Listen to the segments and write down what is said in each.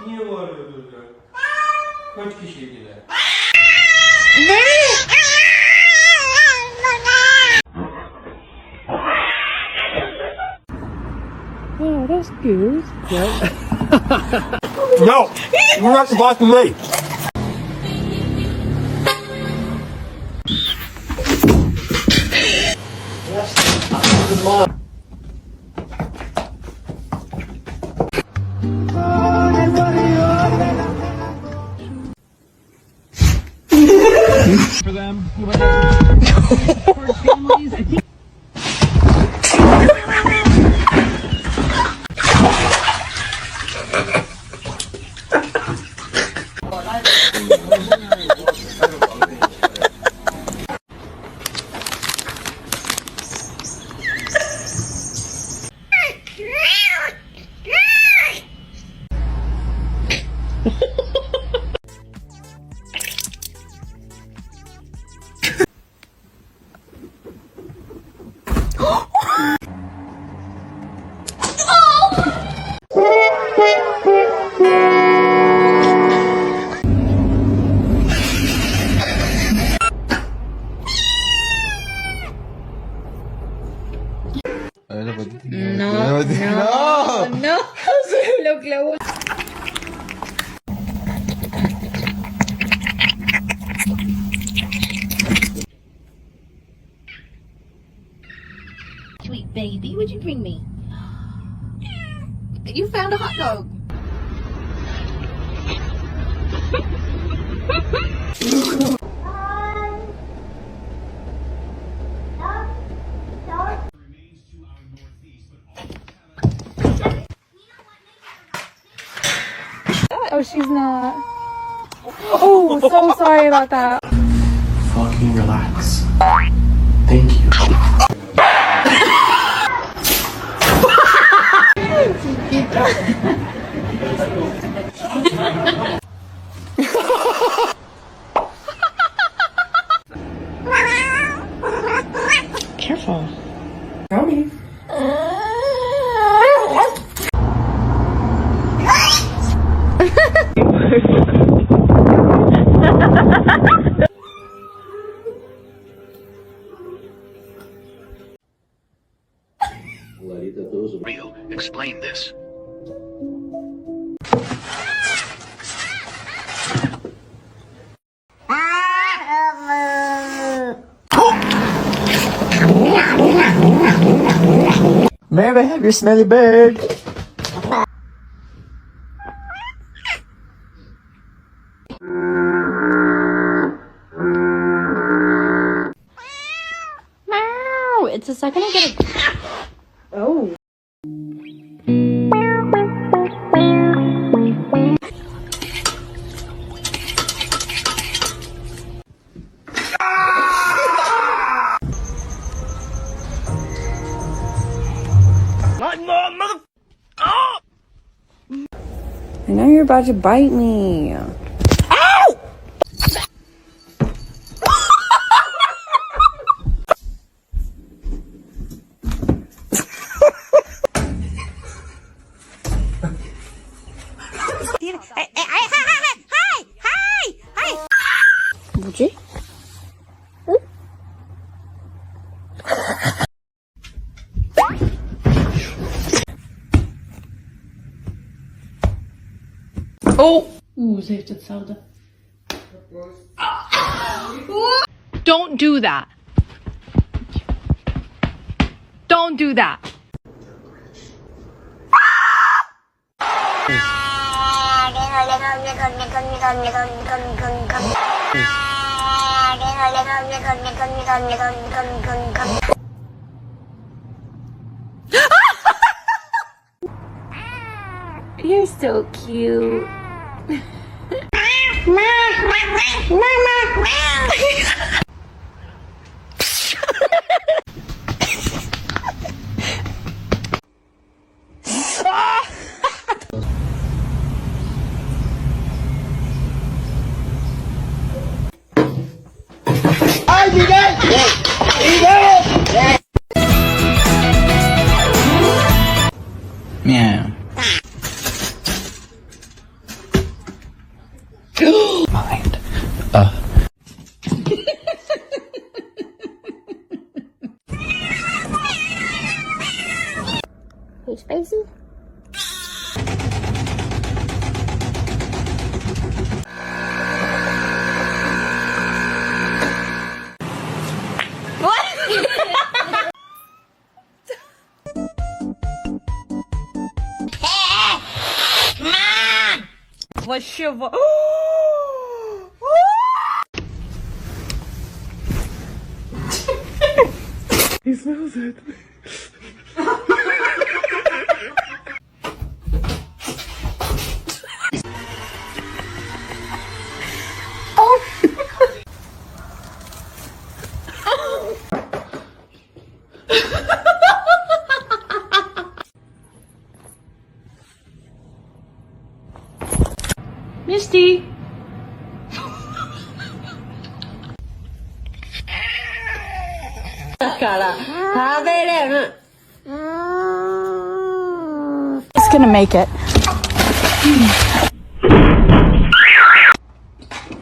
Niye bağırıyordunuz ya? Kaç kişiydiler? Ne? Oh, that's good. Yep. No! You're not supposed to leave! For them, for families, I think. No. Lo clavó. Sweet baby, what'd you bring me? You found a hot dog. Oh, she's not. Oh, so sorry about that. Fucking relax. Thank you. Careful. Tony. Real. Explain this. May I have your smelly bird? Meow. It's the second I get a... Oh. I know you're about to bite me. Ow! 뭐지? 응? Oh! Oeh, ze heeft hetzelfde. Don't do that. Don't do that. You're so cute. Meow. Вообще в... He smells it. Misty. He's gonna make it.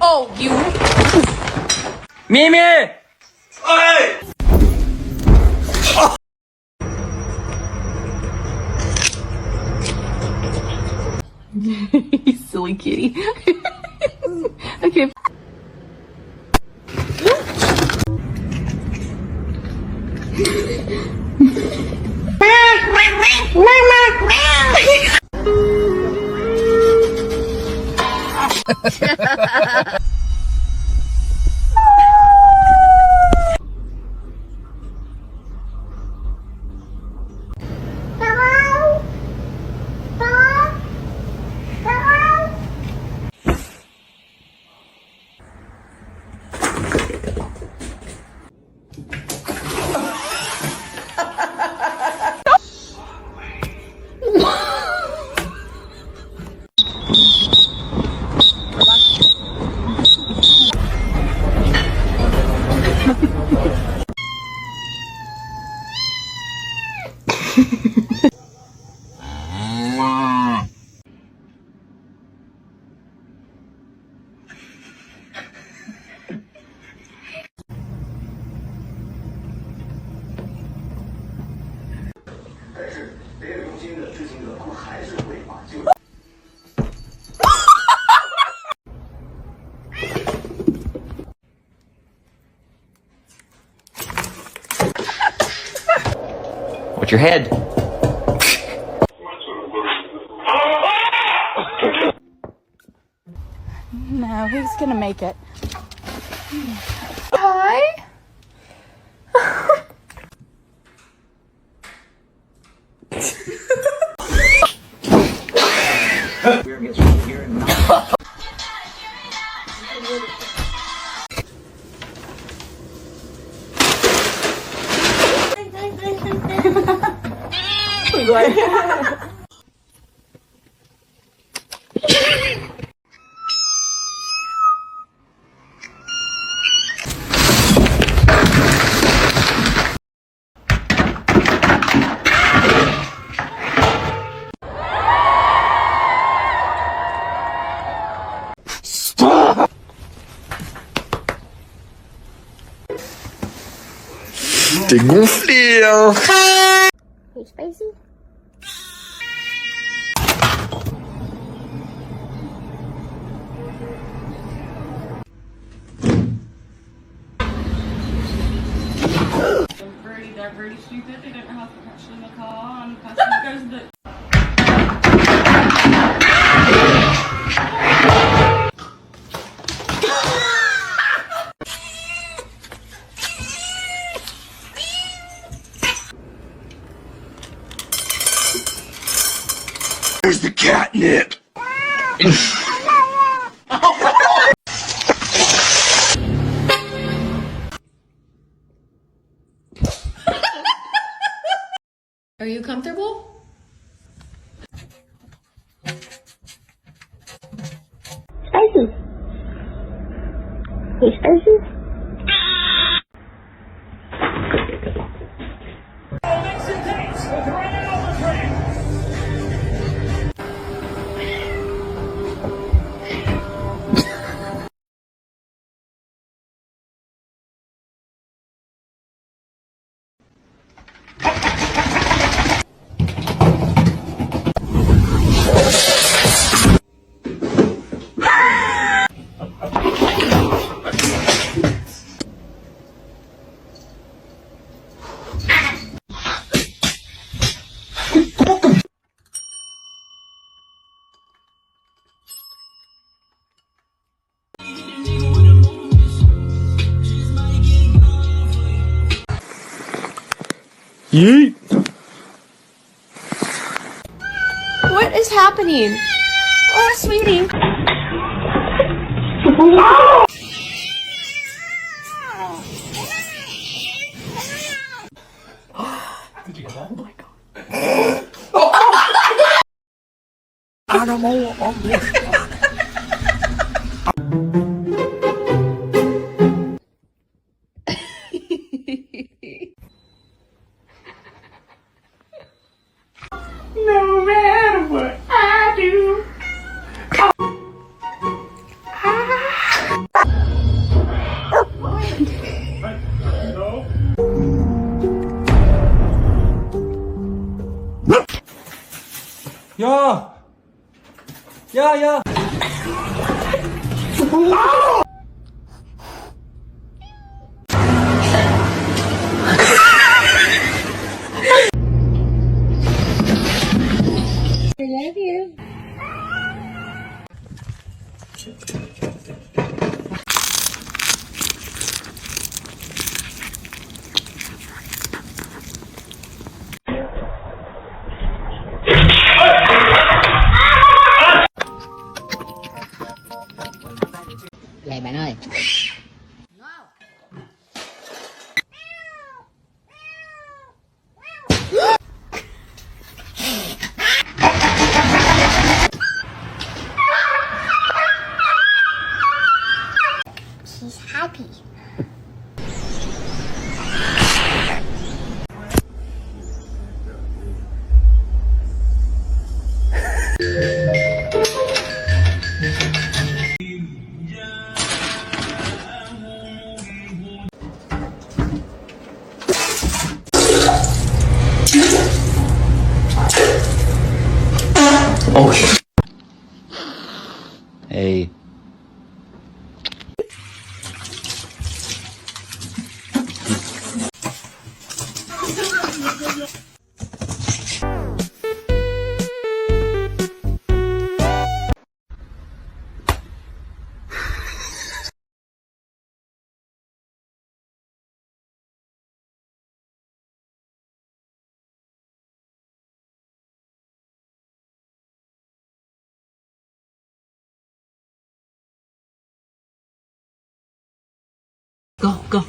Oh, you. Mimi! Oi! You silly kitty. Okay. Watch your head. No, he's gonna make it. Hi. T'es gonflé, hein. Hey, spicy? They're very stupid. They don't know how to actually in the car, and the person goes the. Where's the catnip? Are you comfortable? Spicy. Hey, spicy? Yeet. What is happening? Oh, sweetie. Animal. No matter what I do. 야! 야, 야! Vậy bạn ơi. She's happy. Hey. Go, go.